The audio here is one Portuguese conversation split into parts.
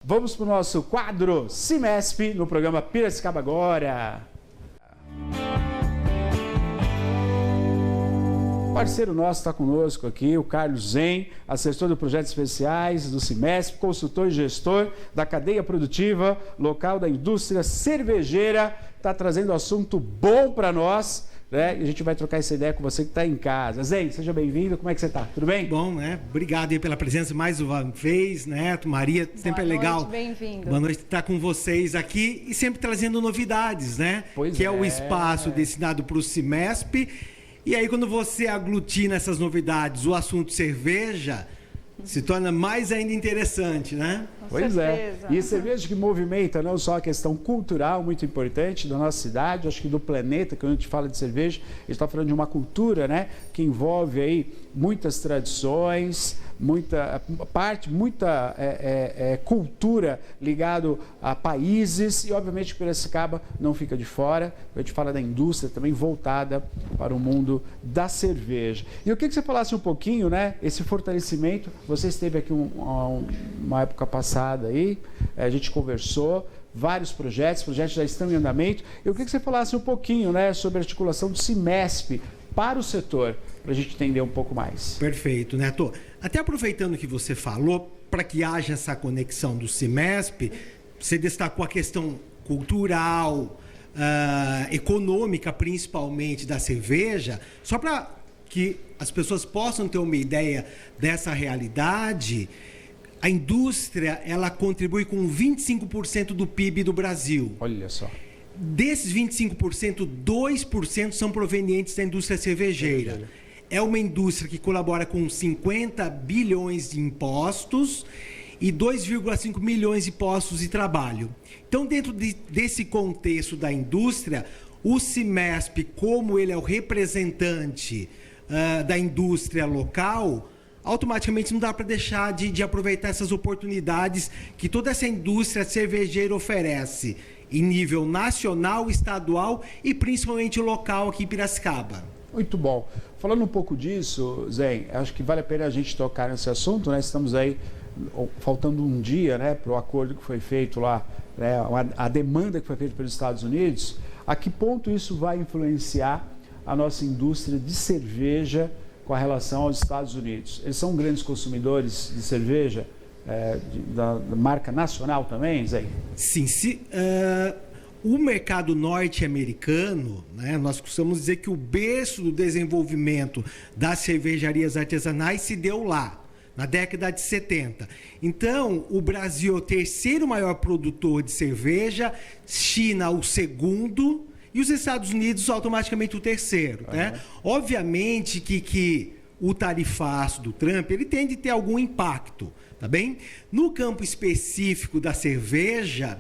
Vamos para o nosso quadro Cimesp no programa Piracicaba Agora. O parceiro nosso está conosco aqui, o Carlos Zen, assessor de projetos especiais do Cimesp, consultor e gestor da cadeia produtiva local da indústria cervejeira. Está trazendo assunto bom para nós, né? E a gente vai trocar essa ideia com você que está em casa. Zen, seja bem-vindo. Como é que você está? Tudo bem? Bom, né? Obrigado aí pela presença mais uma vez, Neto, Maria. Sempre é legal. Bem-vindo. Boa noite estar com vocês aqui e sempre trazendo novidades, né? Pois que é o espaço destinado para o Cimesp. E aí, quando você aglutina essas novidades, o assunto cerveja se torna mais ainda interessante, né? Pois é. E cerveja que movimenta não só a questão cultural, muito importante, da nossa cidade, acho que do planeta, quando a gente fala de cerveja, a gente está falando de uma cultura, né? Que envolve aí muitas tradições, muita cultura ligado a países e, obviamente, Piracicaba não fica de fora. A gente fala da indústria também voltada para o mundo da cerveja. E eu queria que você falasse um pouquinho, né? Esse fortalecimento. Você esteve aqui uma época passada aí, a gente conversou, vários projetos já estão em andamento. Eu queria que você falasse um pouquinho, né, sobre a articulação do Cimesp para o setor, para a gente entender um pouco mais. Perfeito, Neto. Até aproveitando que você falou, para que haja essa conexão do Cimesp, você destacou a questão cultural, econômica, principalmente, da cerveja. Só para que as pessoas possam ter uma ideia dessa realidade, a indústria, ela contribui com 25% do PIB do Brasil. Olha só. Desses 25%, 2% são provenientes da indústria cervejeira. É uma indústria que colabora com 50 bilhões de impostos e 2,5 milhões de postos de trabalho. Então, dentro desse contexto da indústria, o Cimesp, como ele é o representante da indústria local, automaticamente não dá para deixar de aproveitar essas oportunidades que toda essa indústria cervejeira oferece em nível nacional, estadual e principalmente local aqui em Piracicaba. Muito bom. Falando um pouco disso, Zen, acho que vale a pena a gente tocar nesse assunto, né? Estamos aí faltando um dia, né, para o acordo que foi feito lá, né, a demanda que foi feita pelos Estados Unidos. A que ponto isso vai influenciar a nossa indústria de cerveja com a relação aos Estados Unidos? Eles são grandes consumidores de cerveja, da marca nacional também, Zé? Sim, o mercado norte-americano, né, nós costumamos dizer que o berço do desenvolvimento das cervejarias artesanais se deu lá, na década de 70. Então, o Brasil é o terceiro maior produtor de cerveja, China o segundo e os Estados Unidos automaticamente o terceiro. Né? Obviamente que o tarifaço do Trump ele tende a ter algum impacto. Tá bem? No campo específico da cerveja,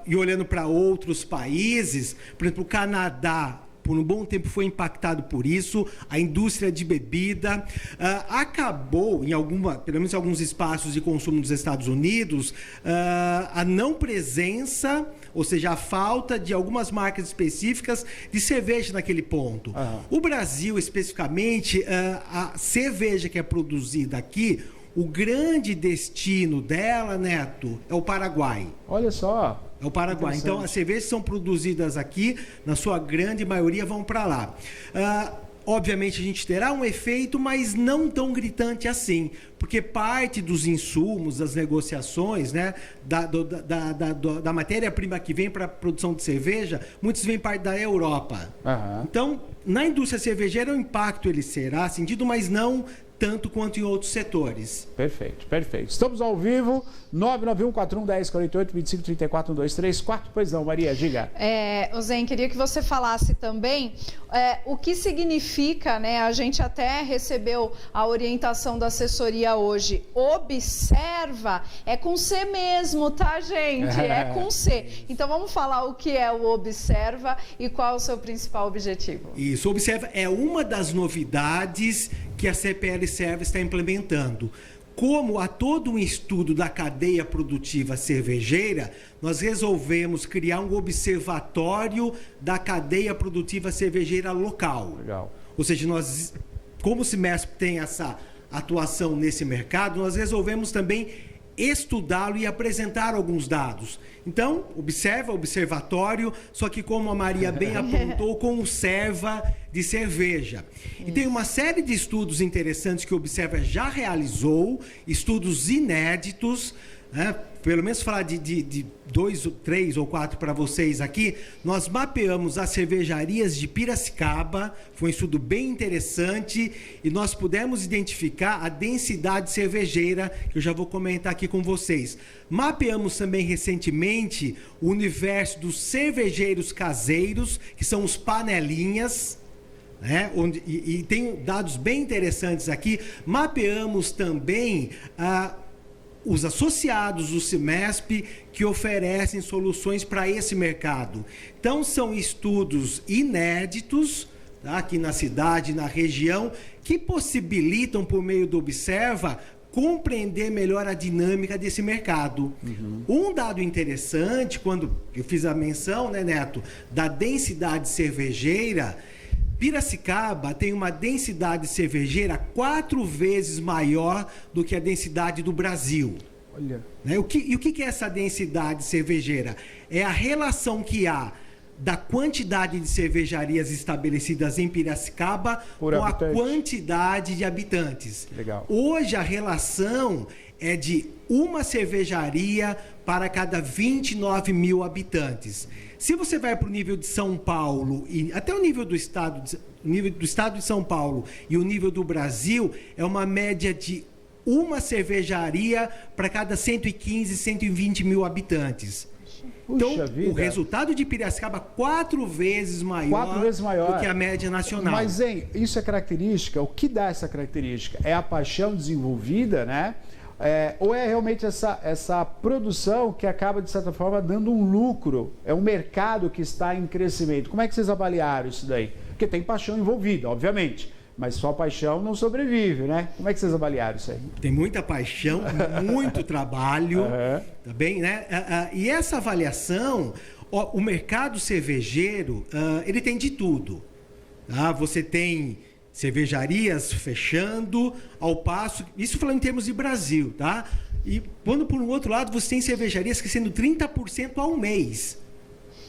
e olhando para outros países, por exemplo, o Canadá, por um bom tempo foi impactado por isso, a indústria de bebida acabou, pelo menos em alguns espaços de consumo dos Estados Unidos, a não presença, ou seja, a falta de algumas marcas específicas de cerveja naquele ponto. O Brasil, especificamente, a cerveja que é produzida aqui, o grande destino dela, Neto, é o Paraguai. Olha só. É o Paraguai. Então, as cervejas que são produzidas aqui, na sua grande maioria, vão para lá. Obviamente, a gente terá um efeito, mas não tão gritante assim, porque parte dos insumos, das negociações, né, da matéria-prima que vem para a produção de cerveja, muitos vêm parte da Europa. Então, na indústria cervejeira, o impacto ele será sentido, mas não tanto quanto em outros setores. Perfeito, perfeito. Estamos ao vivo, 991-41-1048, 2534-1234. Pois não, Maria, diga. Zen, queria que você falasse também o que significa, né? A gente até recebeu a orientação da assessoria hoje. Observa, é com C mesmo, tá, gente? É com C. Então vamos falar o que é o Observa e qual é o seu principal objetivo. Isso, Observa é uma das novidades que a CPL Service está implementando. Como há todo um estudo da cadeia produtiva cervejeira, nós resolvemos criar um observatório da cadeia produtiva cervejeira local. Legal. Ou seja, nós, como o Cimesp tem essa atuação nesse mercado, nós resolvemos também estudá-lo e apresentar alguns dados. Então, observatório, só que como a Maria bem apontou, conserva de cerveja. E tem uma série de estudos interessantes que o Observa já realizou, estudos inéditos, né? Pelo menos falar de 2, 3 ou 4 para vocês aqui. Nós mapeamos as cervejarias de Piracicaba, foi um estudo bem interessante, e nós pudemos identificar a densidade cervejeira, que eu já vou comentar aqui com vocês. Mapeamos também recentemente o universo dos cervejeiros caseiros, que são os panelinhas, e tem dados bem interessantes aqui. Mapeamos também os associados do CIMESP que oferecem soluções para esse mercado. Então, são estudos inéditos, tá, aqui na cidade, na região, que possibilitam, por meio do Observa, compreender melhor a dinâmica desse mercado. Um dado interessante, quando eu fiz a menção, né, Neto, da densidade cervejeira, Piracicaba tem uma densidade cervejeira 4 vezes maior do que a densidade do Brasil. Olha. E o que é essa densidade cervejeira? É a relação que há da quantidade de cervejarias estabelecidas em Piracicaba com a quantidade de habitantes. Legal. Hoje a relação é de uma cervejaria para cada 29 mil habitantes. Se você vai para o nível de São Paulo, e até o nível do estado de São Paulo e o nível do Brasil, é uma média de uma cervejaria para cada 115, 120 mil habitantes. Então, o resultado de Piracicaba 4 vezes maior do que a média nacional. Mas, hein, isso é característica, o que dá essa característica? É a paixão desenvolvida, né? Ou é realmente essa produção que acaba, de certa forma, dando um lucro? É um mercado que está em crescimento. Como é que vocês avaliaram isso daí? Porque tem paixão envolvida, obviamente, mas só paixão não sobrevive, né? Como é que vocês avaliaram isso aí? Tem muita paixão, muito trabalho, tá bem, né? E essa avaliação, o mercado cervejeiro, ele tem de tudo. Tá? Você tem cervejarias fechando, ao passo... Isso falando em termos de Brasil, tá? E quando, por um outro lado, você tem cervejarias crescendo 30% ao mês.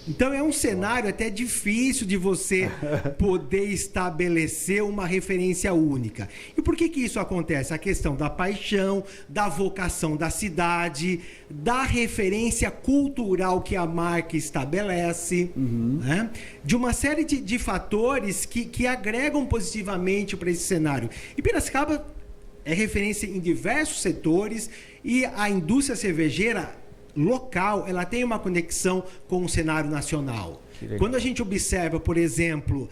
Então, é um cenário até difícil de você poder estabelecer uma referência única. E por que isso acontece? A questão da paixão, da vocação da cidade, da referência cultural que a marca estabelece, né? De uma série de fatores que agregam positivamente para esse cenário. E Piracicaba é referência em diversos setores, e a indústria cervejeira local, ela tem uma conexão com o cenário nacional. Quando a gente observa, por exemplo,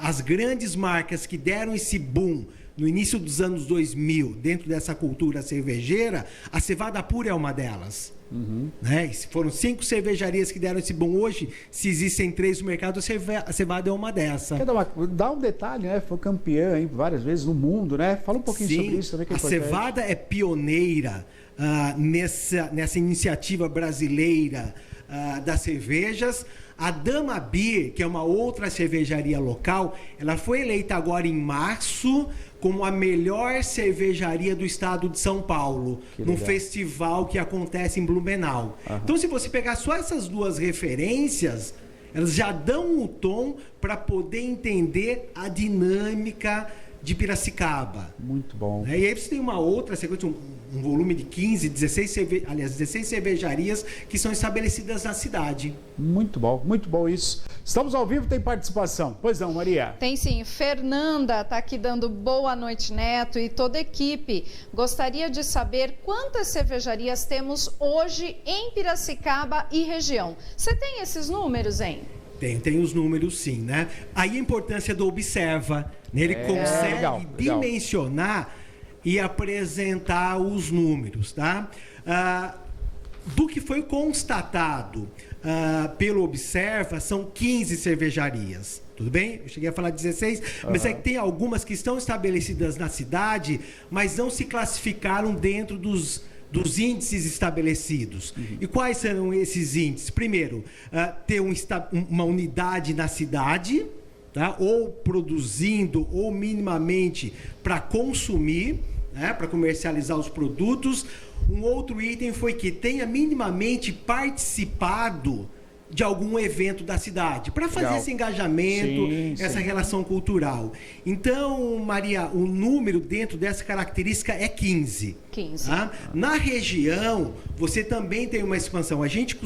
as grandes marcas que deram esse boom no início dos anos 2000, dentro dessa cultura cervejeira, a Cevada Pura é uma delas. Né? Foram 5 cervejarias que deram esse boom. Hoje, se existem 3 no mercado, a Cevada é uma dessa. Dá um detalhe, né? Foi campeã hein, várias vezes no mundo, né? Fala um pouquinho sobre isso também. Que é importante. A Cevada é pioneira nessa iniciativa brasileira das cervejas. A Dama Beer, que é uma outra cervejaria local, ela foi eleita agora em março como a melhor cervejaria do estado de São Paulo, num festival que acontece em Blumenau. Então, se você pegar só essas 2 referências, elas já dão um tom para poder entender a dinâmica de Piracicaba. Muito bom. E aí você tem uma outra sequência, um volume de 16 cervejarias que são estabelecidas na cidade. Muito bom isso. Estamos ao vivo, tem participação. Pois não, Maria? Tem sim. Fernanda está aqui dando boa noite, Neto, e toda a equipe. Gostaria de saber quantas cervejarias temos hoje em Piracicaba e região. Você tem esses números, hein? Tem os números sim, né? Aí a importância do Observa, né? Ele consegue dimensionar e apresentar os números, tá? Do que foi constatado pelo Observa, são 15 cervejarias. Tudo bem? Eu cheguei a falar 16, mas é que tem algumas que estão estabelecidas na cidade, mas não se classificaram dentro dos índices estabelecidos. E quais serão esses índices? Primeiro, ter uma unidade na cidade, tá? Ou produzindo, ou minimamente para consumir, né? Para comercializar os produtos. Um outro item foi que tenha minimamente participado de algum evento da cidade, para fazer esse engajamento, essa relação cultural. Então, Maria, o número dentro dessa característica é 15. 15. Tá? Na região, você também tem uma expansão. A gente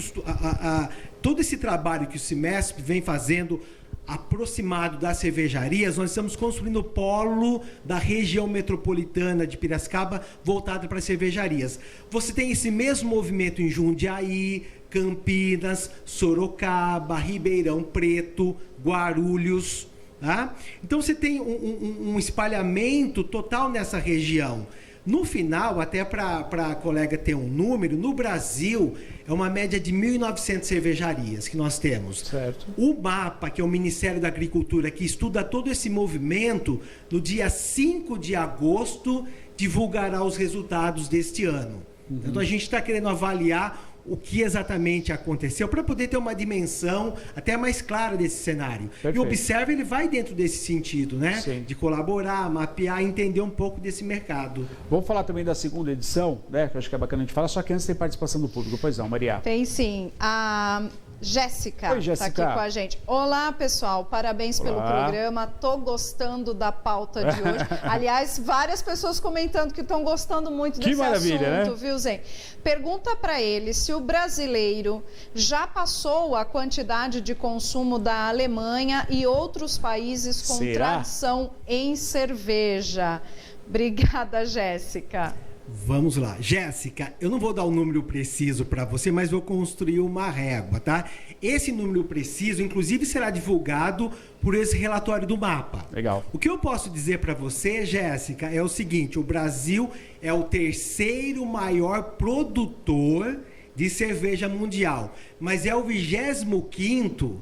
todo esse trabalho que o Cimesp vem fazendo aproximado das cervejarias, nós estamos construindo o polo da região metropolitana de Piracicaba voltado para as cervejarias. Você tem esse mesmo movimento em Jundiaí, Campinas, Sorocaba, Ribeirão Preto, Guarulhos. Tá? Então você tem um espalhamento total nessa região. No final, até para a colega ter um número, no Brasil é uma média de 1.900 cervejarias que nós temos. Certo. O MAPA, que é o Ministério da Agricultura, que estuda todo esse movimento, no dia 5 de agosto, divulgará os resultados deste ano. Então a gente está querendo avaliar o que exatamente aconteceu, para poder ter uma dimensão até mais clara desse cenário. Perfeito. E o Observa, ele vai dentro desse sentido, né? Sim. De colaborar, mapear, entender um pouco desse mercado. Vamos falar também da segunda edição, né? Que eu acho que é bacana a gente falar, só que antes tem participação do público. Pois não, Maria. Tem sim. A Jéssica está aqui com a gente. Olá, pessoal. Parabéns pelo programa. Tô gostando da pauta de hoje. Aliás, várias pessoas comentando que estão gostando muito desse assunto, né? Viu, Zen? Pergunta para ele se o brasileiro já passou a quantidade de consumo da Alemanha e outros países com tradição em cerveja. Obrigada, Jéssica. Vamos lá. Jéssica, eu não vou dar o número preciso para você, mas vou construir uma régua, tá? Esse número preciso, inclusive, será divulgado por esse relatório do MAPA. Legal. O que eu posso dizer para você, Jéssica, é o seguinte: o Brasil é o terceiro maior produtor de cerveja mundial, mas é o 25º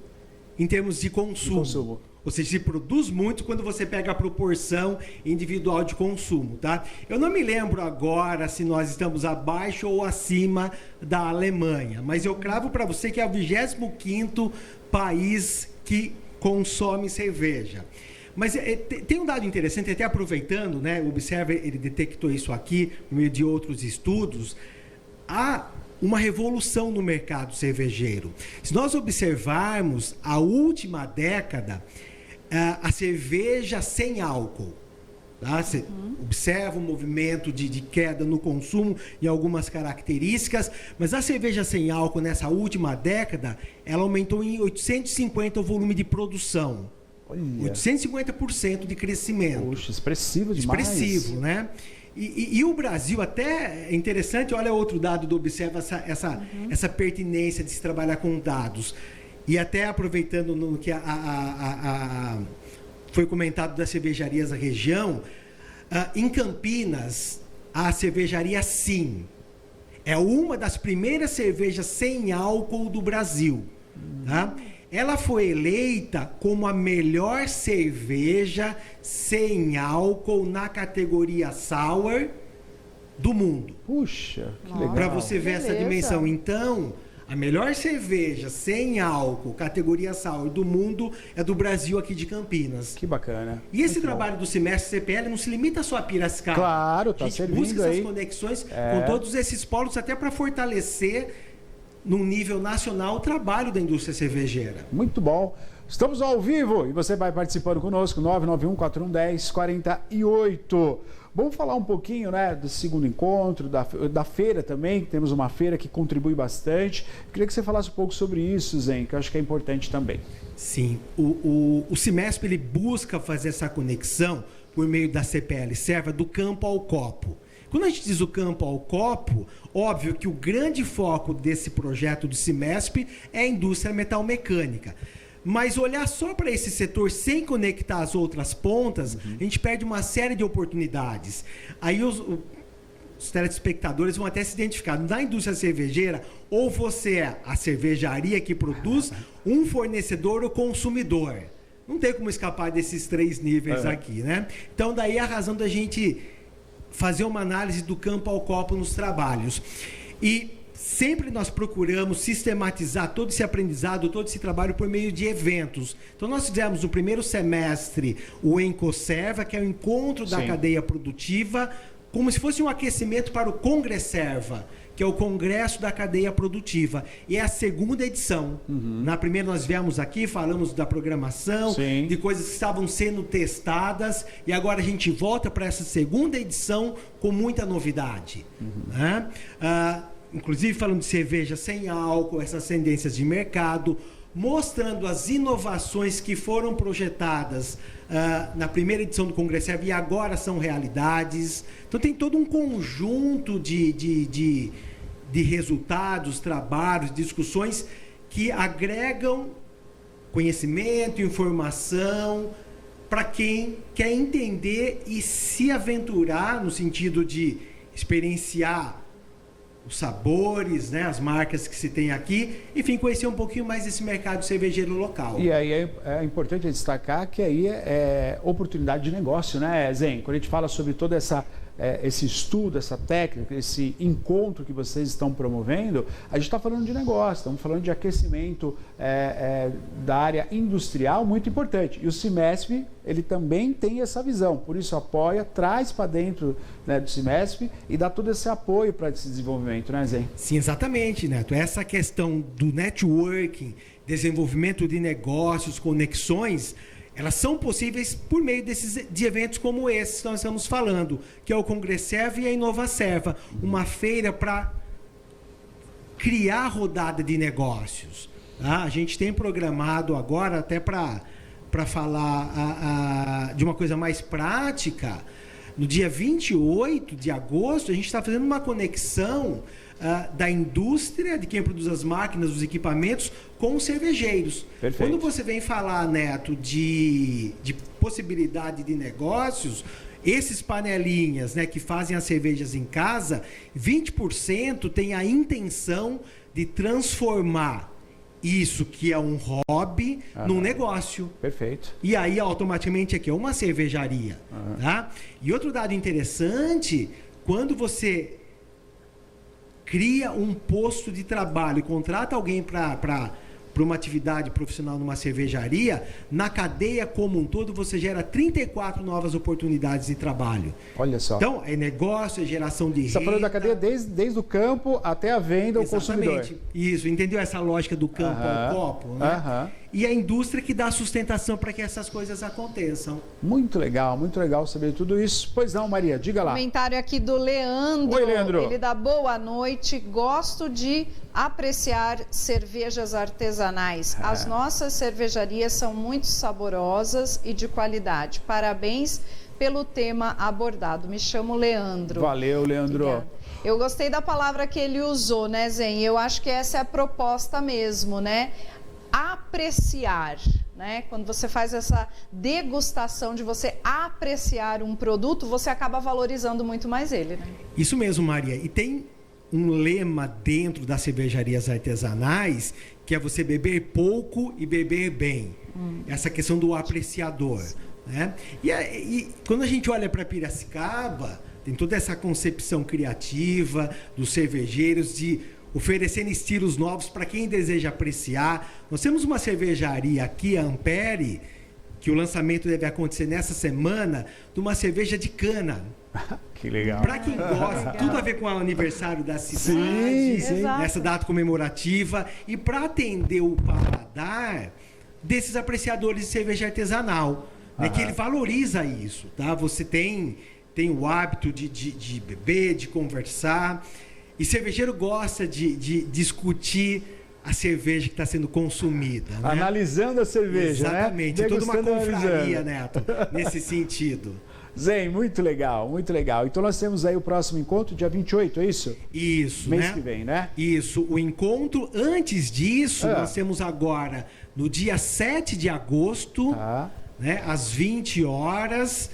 em termos de consumo. Ou seja, se produz muito quando você pega a proporção individual de consumo, tá? Eu não me lembro agora se nós estamos abaixo ou acima da Alemanha, mas eu cravo para você que é o 25º país que consome cerveja. Mas tem um dado interessante, até aproveitando, né? O Observa, ele detectou isso aqui, no meio de outros estudos. Há uma revolução no mercado cervejeiro. Se nós observarmos a última década, a cerveja sem álcool, tá? Você observa o movimento de queda no consumo e algumas características, mas a cerveja sem álcool nessa última década, ela aumentou em 850 o volume de produção. Olha. 850% de crescimento. Poxa, expressivo demais. Expressivo, né? E o Brasil, até é interessante, olha outro dado do Observa, essa pertinência de se trabalhar com dados. E até aproveitando no que foi comentado das cervejarias da região, em Campinas, a cervejaria Sim é uma das primeiras cervejas sem álcool do Brasil. Tá? Ela foi eleita como a melhor cerveja sem álcool na categoria Sour do mundo. Puxa, que legal. Para você ver essa dimensão. Então, a melhor cerveja sem álcool, categoria Sour do mundo, é do Brasil, aqui de Campinas. Que bacana. E esse trabalho do Semestre CPL não se limita só a Piracicaba. Claro, tá servindo. A gente busca essas conexões com todos esses polos, até para fortalecer, num nível nacional, o trabalho da indústria cervejeira. Muito bom. Estamos ao vivo e você vai participando conosco, 991-4110-48. Vamos falar um pouquinho, né, do segundo encontro, da feira também, temos uma feira que contribui bastante. Eu queria que você falasse um pouco sobre isso, Zen, que eu acho que é importante também. Sim, o Cimesp, ele busca fazer essa conexão por meio da CPL Serva do campo ao copo. Quando a gente diz o campo ao copo, óbvio que o grande foco desse projeto do Cimesp é a indústria metalmecânica. Mas olhar só para esse setor sem conectar as outras pontas, a gente perde uma série de oportunidades. Aí os telespectadores vão até se identificar. Na indústria cervejeira, ou você é a cervejaria que produz, um fornecedor ou consumidor. Não tem como escapar desses três níveis aqui, né? Então, daí a razão da gente fazer uma análise do campo ao copo nos trabalhos. E sempre nós procuramos sistematizar todo esse aprendizado, todo esse trabalho por meio de eventos. Então, nós fizemos no primeiro semestre o Encoserva, que é o encontro da cadeia produtiva como se fosse um aquecimento para o Congresserva, que é o Congresso da Cadeia Produtiva. E é a segunda edição. Na primeira nós viemos aqui, falamos da programação, Sim. de coisas que estavam sendo testadas, e agora a gente volta para essa segunda edição com muita novidade. Né? Inclusive falando de cerveja sem álcool, essas tendências de mercado, mostrando as inovações que foram projetadas na primeira edição do Congresserva e agora são realidades. Então tem todo um conjunto de resultados, trabalhos, discussões que agregam conhecimento, informação para quem quer entender e se aventurar no sentido de experienciar os sabores, né, as marcas que se tem aqui, enfim, conhecer um pouquinho mais desse mercado cervejeiro local. E aí é importante destacar que aí é oportunidade de negócio, né, Zen? Quando a gente fala sobre toda esse estudo, essa técnica, esse encontro que vocês estão promovendo, a gente está falando de negócio, estamos falando de aquecimento da área industrial, muito importante. E o CIMESP, ele também tem essa visão, por isso apoia, traz para dentro, né, do CIMESP e dá todo esse apoio para esse desenvolvimento, né, Zen? Sim, exatamente, Neto. Essa questão do networking, desenvolvimento de negócios, conexões, elas são possíveis por meio de eventos como esse que nós estamos falando, que é o Congresserva e a Inovaserva, uma feira para criar rodada de negócios. Tá? A gente tem programado agora, até para falar de uma coisa mais prática, no dia 28 de agosto, a gente está fazendo uma conexão da indústria, de quem produz as máquinas, os equipamentos, com os cervejeiros. Perfeito. Quando você vem falar, Neto, de possibilidade de negócios, esses panelinhas, né, que fazem as cervejas em casa, 20% tem a intenção de transformar isso que é um hobby num negócio. Perfeito. E aí, automaticamente, aqui é uma cervejaria. Tá? E outro dado interessante, quando você cria um posto de trabalho e contrata alguém para uma atividade profissional numa cervejaria, na cadeia como um todo você gera 34 novas oportunidades de trabalho. Olha só. Então, é negócio, é geração de renda. Você está falando da cadeia desde o campo até a venda ao consumidor. Isso, entendeu essa lógica do campo ao copo? Né? E a indústria que dá sustentação para que essas coisas aconteçam. Muito legal saber tudo isso. Pois não, Maria, diga lá. Comentário aqui do Leandro. Oi, Leandro. Ele dá boa noite. Gosto de apreciar cervejas artesanais. As nossas cervejarias são muito saborosas e de qualidade. Parabéns pelo tema abordado. Me chamo Leandro. Valeu, Leandro. Obrigada. Eu gostei da palavra que ele usou, né, Zen? Eu acho que essa é a proposta mesmo, né? Apreciar, né? Quando você faz essa degustação de você apreciar um produto, você acaba valorizando muito mais ele, né? Isso mesmo, Maria. E tem um lema dentro das cervejarias artesanais, que é você beber pouco e beber bem. Essa questão do apreciador, né? E quando a gente olha para Piracicaba, tem toda essa concepção criativa dos cervejeiros de oferecendo estilos novos para quem deseja apreciar. Nós temos uma cervejaria aqui, a Ampere, que o lançamento deve acontecer nessa semana, de uma cerveja de cana. Que legal. Para quem gosta, tudo a ver com o aniversário da cidade, sim. nessa data comemorativa, e para atender o paladar desses apreciadores de cerveja artesanal, né, que ele valoriza isso, tá? Você tem o hábito de beber, de conversar, e cervejeiro gosta de discutir a cerveja que está sendo consumida. Né? Analisando a cerveja, exatamente, né? Toda uma confraria, analisando. Neto, nesse sentido. Zen, muito legal, muito legal. Então nós temos aí o próximo encontro, dia 28, é isso? Isso, Mês né? que vem, né? Isso, o encontro antes disso, nós temos agora, no dia 7 de agosto, né, às 20 horas,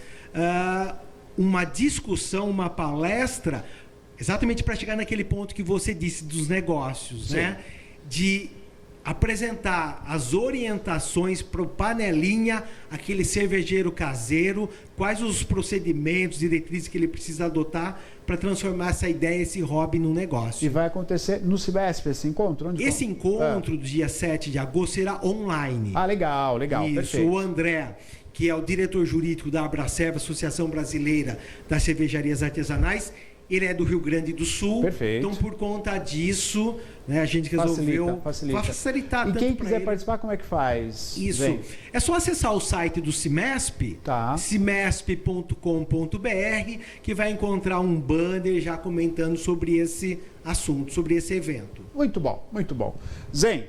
uma discussão, uma palestra, exatamente para chegar naquele ponto que você disse dos negócios, né? De apresentar as orientações para o panelinha, aquele cervejeiro caseiro, quais os procedimentos, diretrizes que ele precisa adotar para transformar essa ideia, esse hobby num negócio. E vai acontecer no CIBESP esse encontro? Onde esse encontro do dia 7 de agosto será online. Legal, Isso, perfeito. o André, que é o diretor jurídico da Abracerva, Associação Brasileira das Cervejarias Artesanais. Ele é do Rio Grande do Sul. Perfeito. Então, por conta disso, né, a gente resolveu facilitar. E tanto quem pra quiser ele. participar, como é que faz? Isso. Vem. É só acessar o site do CIMESP, Tá. cimesp.com.br, que vai encontrar um banner já comentando sobre esse assunto, sobre esse evento. Muito bom, muito bom. Zen,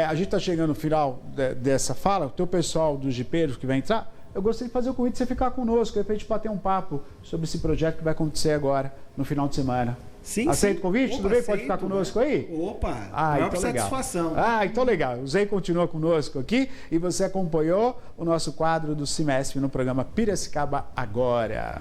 a gente está chegando no final dessa fala. O teu pessoal dos jipeiros que vai entrar, eu gostaria de fazer o convite de você ficar conosco, de repente bater um papo sobre esse projeto que vai acontecer agora, no final de semana. Sim, Aceita o convite? Opa, Tudo bem? Pode aceito, ficar conosco aí? Opa, Então maior satisfação. Legal. Então legal. O Zé continua conosco aqui e você acompanhou o nosso quadro do CIMESP no programa Piracicaba Agora.